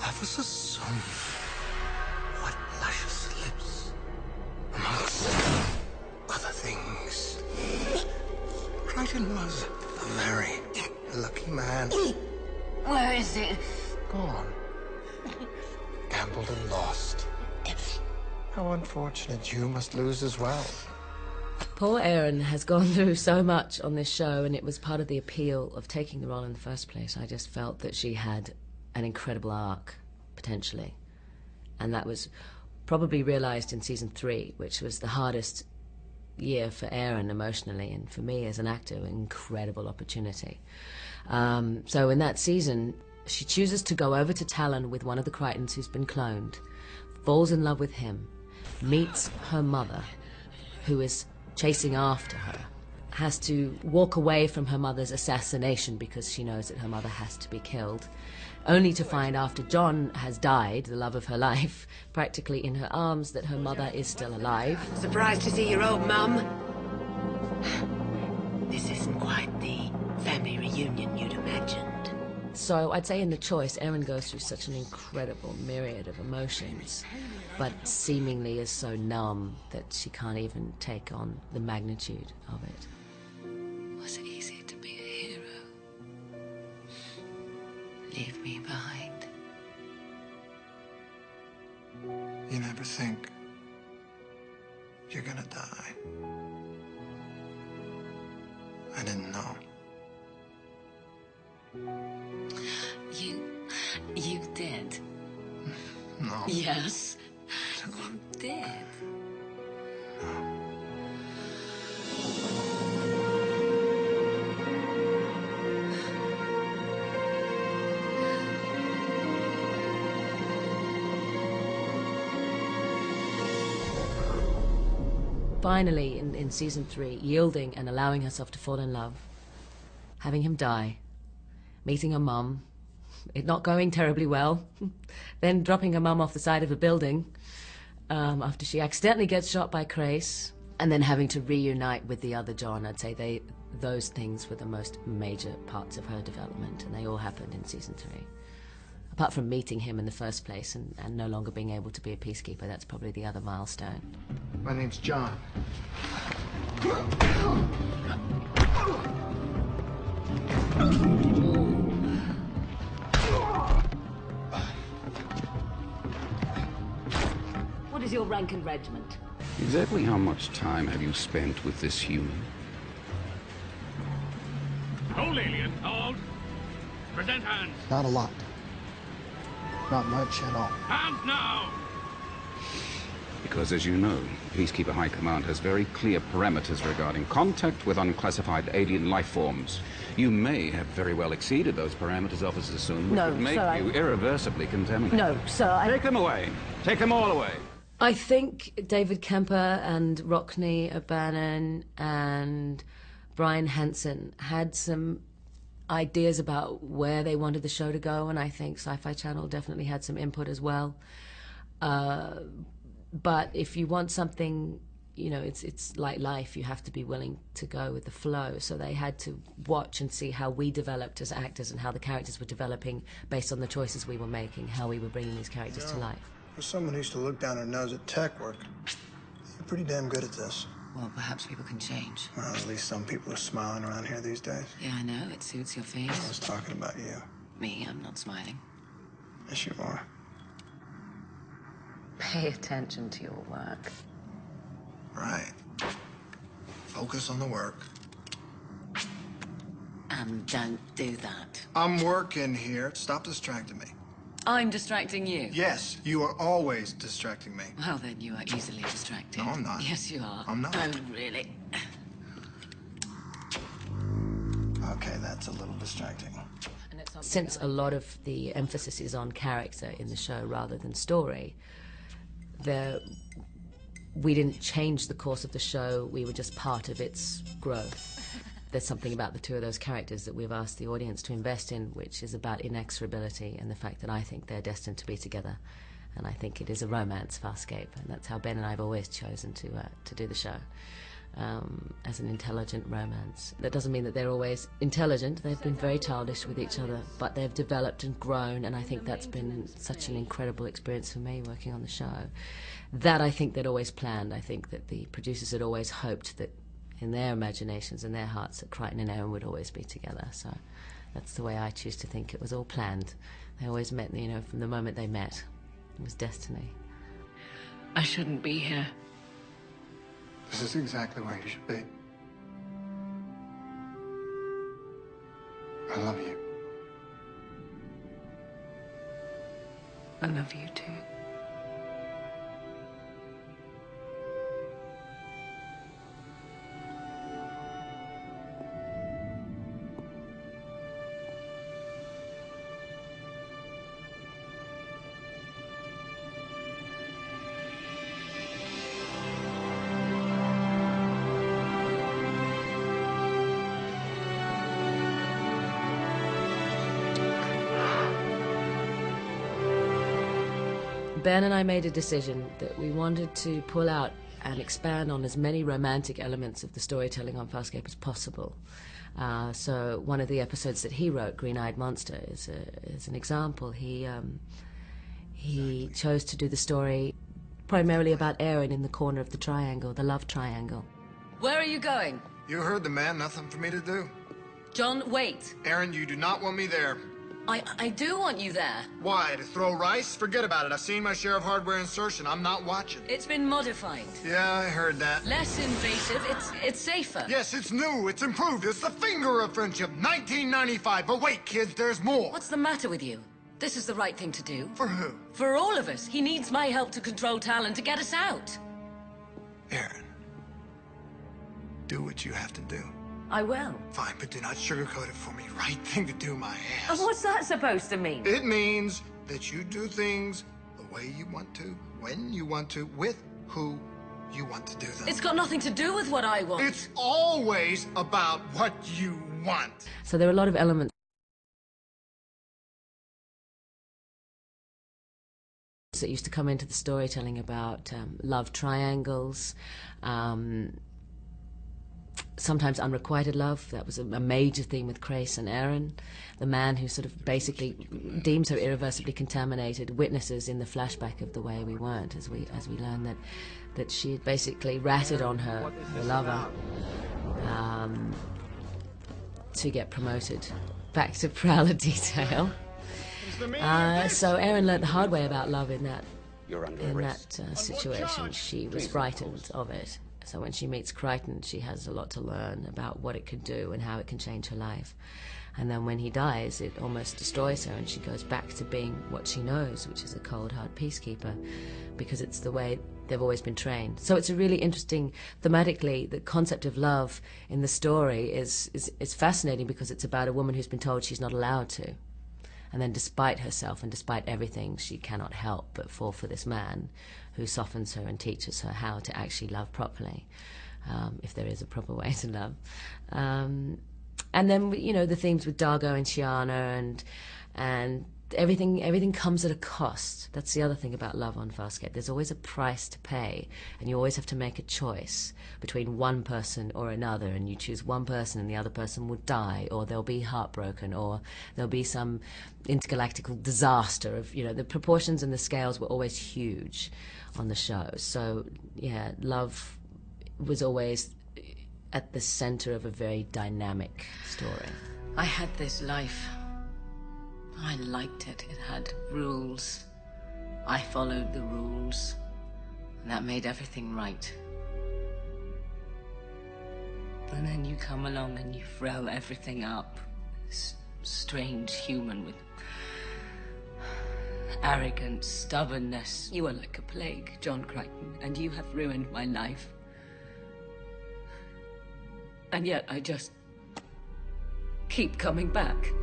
That was a song. What luscious lips. Amongst other things. Crichton was a very lucky man. Where is it? Gone. Gambled and lost. How unfortunate you must lose as well. Poor Aaron has gone through so much on this show, and it was part of the appeal of taking the role in the first place. I just felt that she had an incredible arc, potentially. And that was probably realised in season 3, which was the hardest year for Aaron emotionally, and for me as an actor, an incredible opportunity. So in that season, she chooses to go over to Talon with one of the Crichtons who's been cloned, falls in love with him, meets her mother, who is chasing after her, has to walk away from her mother's assassination because she knows that her mother has to be killed, only to find after John has died, the love of her life, practically in her arms, that her mother is still alive. Surprised to see your old mum? This isn't quite the family reunion you'd imagined. So I'd say in The Choice, Erin goes through such an incredible myriad of emotions, but seemingly is so numb that she can't even take on the magnitude of it. Was it easy to be a hero? Leave me behind. You never think you're gonna die. I didn't know. You did? No. Yes, you did. Finally, in season 3, yielding and allowing herself to fall in love, having him die, meeting her mum, it not going terribly well, then dropping her mum off the side of a building after she accidentally gets shot by Crace, and then having to reunite with the other John. I'd say those things were the most major parts of her development, and they all happened in season 3. Apart from meeting him in the first place and no longer being able to be a peacekeeper, that's probably the other milestone. My name's John. What is your rank and regiment? Exactly how much time have you spent with this human? Hold, alien, hold. Present hands. Not a lot. Not much at all. Hands now! Because, as you know, Peacekeeper High Command has very clear parameters regarding contact with unclassified alien life forms. You may have very well exceeded those parameters, Officer Soon, which No, would make sir, you irreversibly contaminated. No, sir, Take them away. Take them all away. I think David Kemper and Rockne O'Bannon and Brian Henson had some ideas about where they wanted the show to go, and I think Sci-Fi Channel definitely had some input as well. But if you want something, you know, it's like life, you have to be willing to go with the flow. So they had to watch and see how we developed as actors and how the characters were developing based on the choices we were making, how we were bringing these characters to life. For someone who used to look down her nose at tech work, you're pretty damn good at this. Well, perhaps people can change. Well, at least some people are smiling around here these days. Yeah, I know. It suits your I face. was talking about you. Me, I'm not smiling. Yes, you are. Pay attention to your work. Right. Focus on the work. Don't do that. I'm working here. Stop distracting me. I'm distracting you. Yes, you are always distracting me. Well, then you are easily distracted. No, I'm not. Yes, you are. I'm not. Oh, really? Okay, that's a little distracting. Since a lot of the emphasis is on character in the show rather than story, we didn't change the course of the show, we were just part of its growth. There's something about the two of those characters that we've asked the audience to invest in, which is about inexorability and the fact that I think they're destined to be together. And I think it is a romance, Farscape, and that's how Ben and I have always chosen to do the show. as an intelligent romance. That doesn't mean that they're always intelligent. They've been very childish with each other, but they've developed and grown, and I think that's been such an incredible experience for me working on the show. That I think they'd always planned. I think that the producers had always hoped that in their imaginations and their hearts that Crichton and Aaron would always be together. So that's the way I choose to think. It was all planned. They always met, you know, from the moment they met. It was destiny. I shouldn't be here. This is exactly where you should be. I love you. I love you too. Ben and I made a decision that we wanted to pull out and expand on as many romantic elements of the storytelling on Farscape as possible. So one of the episodes that he wrote, Green-Eyed Monster, is an example. He chose to do the story primarily about Aaron in the corner of the triangle, the love triangle. Where are you going? You heard the man. Nothing for me to do. John, wait. Aaron, you do not want me there. I do want you there. Why? To throw rice? Forget about it. I've seen my share of hardware insertion. I'm not watching. It's been modified. Yeah, I heard that. Less invasive. It's safer. Yes, it's new. It's improved. It's the finger of friendship. 1995. But wait, kids, there's more. What's the matter with you? This is the right thing to do. For who? For all of us. He needs my help to control Talon to get us out. Aaron, do what you have to do. I will. Fine, but do not sugarcoat it for me. Right thing to do, my ass. And what's that supposed to mean? It means that you do things the way you want to, when you want to, with who you want to do them. It's got nothing to do with what I want. It's always about what you want. So there are a lot of elements that used to come into the storytelling about love triangles, sometimes unrequited love. That was a major theme with Grace and Aaron. The man who sort of basically deems her irreversibly contaminated witnesses in the flashback of the way we weren't, as we learn that she had basically ratted on her lover to get promoted. Back to Prowler detail. So Aaron learned the hard way about love in that situation. She was frightened of it. So when she meets Crichton, she has a lot to learn about what it can do and how it can change her life. And then when he dies, it almost destroys her, and she goes back to being what she knows, which is a cold, hard peacekeeper, because it's the way they've always been trained. So it's a really interesting, thematically, the concept of love in the story is fascinating, because it's about a woman who's been told she's not allowed to. And then despite herself and despite everything, she cannot help but fall for this man who softens her and teaches her how to actually love properly, if there is a proper way to love. And then, you know, the themes with Dargo and Chiana and everything comes at a cost. That's the other thing about love on Farscape. There's always a price to pay, and you always have to make a choice between one person or another, and you choose one person and the other person will die, or they'll be heartbroken, or there'll be some intergalactical disaster of, you know, the proportions and the scales were always huge on the show. So, yeah, love was always at the center of a very dynamic story. I had this life. I liked it. It had rules. I followed the rules. And that made everything right. And then you come along and you frill everything up. This strange human with arrogance, stubbornness. You are like a plague, John Crichton, and you have ruined my life. And yet I just keep coming back.